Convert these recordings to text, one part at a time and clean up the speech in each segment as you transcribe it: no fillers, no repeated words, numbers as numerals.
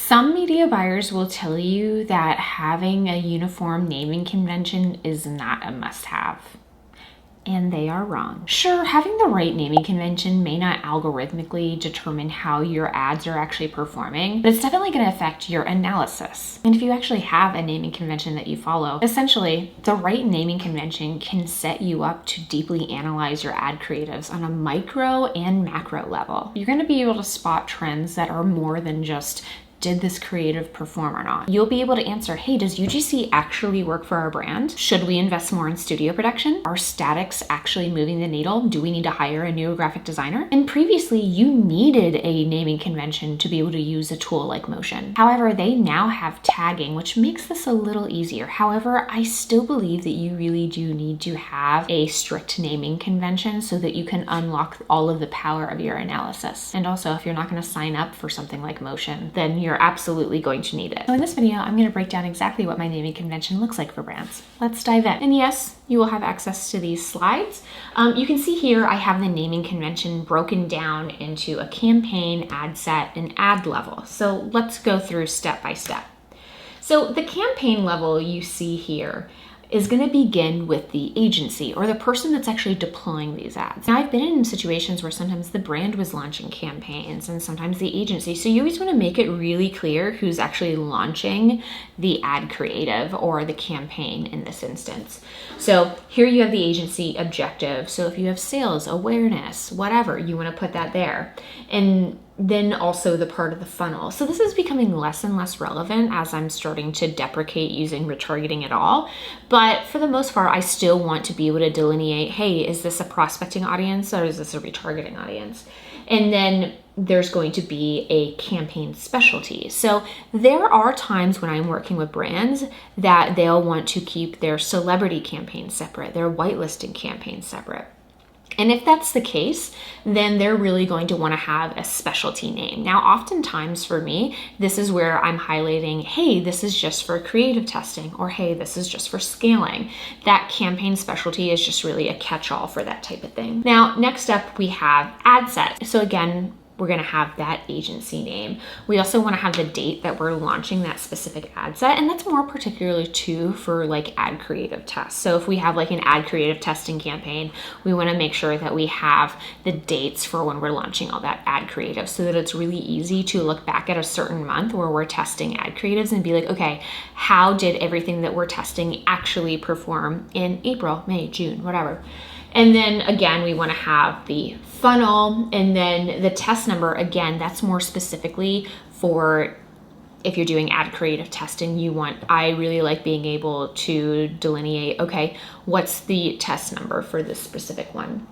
Some media buyers will tell you that having a uniform naming convention is not a must-have. And they are wrong. Sure, having the right naming convention may not algorithmically determine how your ads are actually performing, but it's definitely going to affect your analysis. And if you actually have a naming convention that you follow, essentially, the right naming convention can set you up to deeply analyze your ad creatives on a micro and macro level. You're going to be able to spot trends that are more than just did this creative perform or not? You'll be able to answer, hey, does UGC actually work for our brand? Should we invest more in studio production? Are statics actually moving the needle? Do we need to hire a new graphic designer? And previously, you needed a naming convention to be able to use a tool like Motion. However, they now have tagging, which makes this a little easier. However, I still believe that you really do need to have a strict naming convention so that you can unlock all of the power of your analysis. And also, if you're not going to sign up for something like Motion, then you're absolutely going to need it. So in this video, I'm going to break down exactly what my naming convention looks like for brands. Let's dive in. And yes, you will have access to these slides. You can see here, I have the naming convention broken down into a campaign, ad set, and ad level. So let's go through step by step. So the campaign level you see here is going to begin with the agency or the person that's actually deploying these ads. Now, I've been in situations where sometimes the brand was launching campaigns and sometimes the agency. So you always want to make it really clear who's actually launching the ad creative or the campaign in this instance. So here you have the agency objective. So if you have sales, awareness, whatever, you want to put that there. And then also the part of the funnel. So this is becoming less and less relevant as I'm starting to deprecate using retargeting at all. But for the most part, I still want to be able to delineate, hey, is this a prospecting audience or is this a retargeting audience? And then there's going to be a campaign specialty. So there are times when I'm working with brands that they'll want to keep their celebrity campaign separate, their whitelisting campaign separate. And if that's the case, then they're really going to want to have a specialty name. Now, oftentimes for me, this is where I'm highlighting, hey, this is just for creative testing, or hey, this is just for scaling. That campaign specialty is just really a catch-all for that type of thing. Now, next up, we have ad set. So again, we're going to have that agency name. We also want to have the date that we're launching that specific ad set. And that's more particularly too for like ad creative tests. So if we have like an ad creative testing campaign, we want to make sure that we have the dates for when we're launching all that ad creative so that it's really easy to look back at a certain month where we're testing ad creatives and be like, okay, how did everything that we're testing actually perform in April, May, June, whatever. And then again, we want to have the funnel and then the test number. Again, that's more specifically for if you're doing ad creative testing, I really like being able to delineate, okay, what's the test number for this specific one?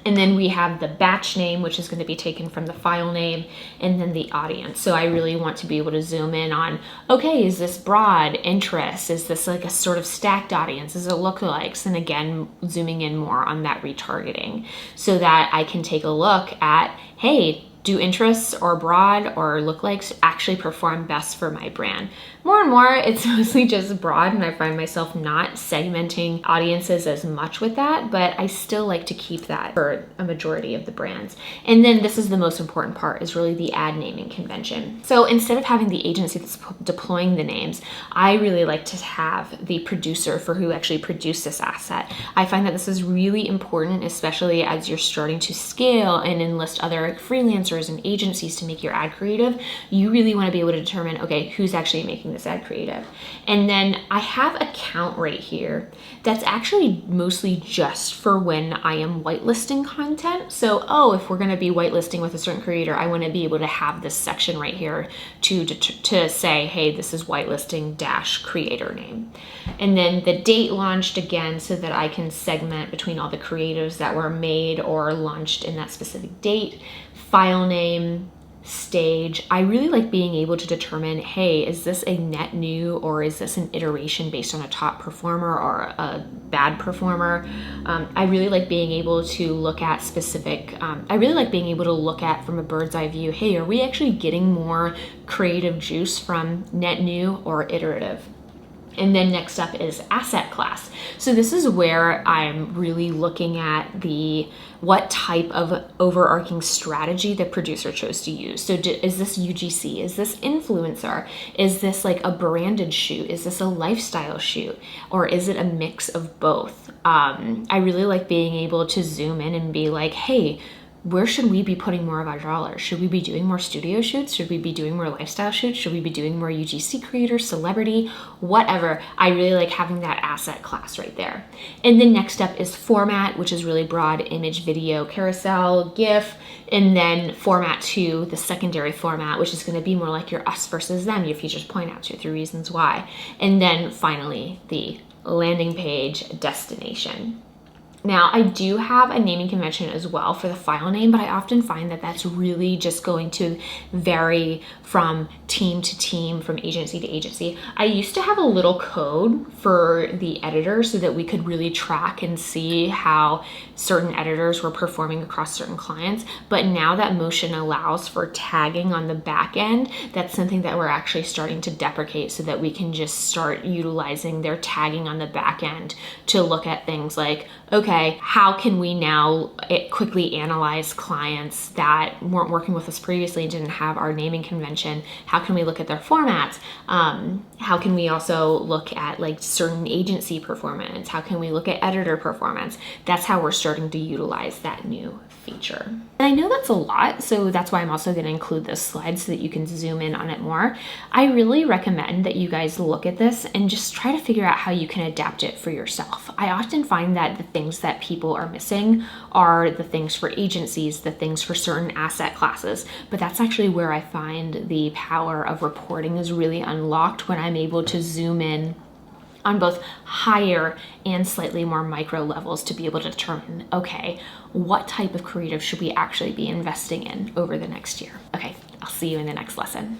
And then we have the batch name, which is going to be taken from the file name, and then the audience. So I really want to be able to zoom in on, okay, is this broad interest? Is this like a sort of stacked audience? Is it lookalikes? And again, zooming in more on that retargeting so that I can take a look at, hey, do interests or broad or lookalikes actually perform best for my brand? More and more, it's mostly just broad, and I find myself not segmenting audiences as much with that, but I still like to keep that for a majority of the brands. And then this is the most important part, is really the ad naming convention. So instead of having the agency that's deploying the names, I really like to have the producer for who actually produced this asset. I find that this is really important, especially as you're starting to scale and enlist other freelancers and agencies to make your ad creative. You really want to be able to determine, okay, who's actually making this ad creative. And then I have a count right here that's actually mostly just for when I am whitelisting content. So, if we're going to be whitelisting with a certain creator, I want to be able to have this section right here to say, hey, this is whitelisting - creator name. And then the date launched again so that I can segment between all the creatives that were made or launched in that specific date. File name, stage. I really like being able to determine, hey, is this a net new or is this an iteration based on a top performer or a bad performer? I really like being able to look at from a bird's eye view, hey, are we actually getting more creative juice from net new or iterative? And then next up is asset class. So this is where I'm really looking at what type of overarching strategy the producer chose to use. So is this UGC? Is this influencer? Is this like a branded shoot? Is this a lifestyle shoot? Or is it a mix of both? I really like being able to zoom in and be like, hey, where should we be putting more of our dollars? Should we be doing more studio shoots? Should we be doing more lifestyle shoots? Should we be doing more UGC creators, celebrity, whatever? I really like having that asset class right there. And then next up is format, which is really broad: image, video, carousel, GIF, and then format 2, the secondary format, which is going to be more like your us versus them, your features point out to 3 reasons why. And then finally, the landing page destination. Now, I do have a naming convention as well for the file name, but I often find that that's really just going to vary from team to team, from agency to agency. I used to have a little code for the editor so that we could really track and see how certain editors were performing across certain clients. But now that Motion allows for tagging on the back end, that's something that we're actually starting to deprecate so that we can just start utilizing their tagging on the back end to look at things like, okay, how can we now quickly analyze clients that weren't working with us previously and didn't have our naming convention? How can we look at their formats? How can we also look at like certain agency performance? How can we look at editor performance? That's how we're starting to utilize that new feature. And I know that's a lot, so that's why I'm also going to include this slide so that you can zoom in on it more. I really recommend that you guys look at this and just try to figure out how you can adapt it for yourself. I often find that the things that people are missing are the things for agencies, the things for certain asset classes, but that's actually where I find the power of reporting is really unlocked, when I'm able to zoom in on both higher and slightly more micro levels to be able to determine, okay, what type of creative should we actually be investing in over the next year? Okay, I'll see you in the next lesson.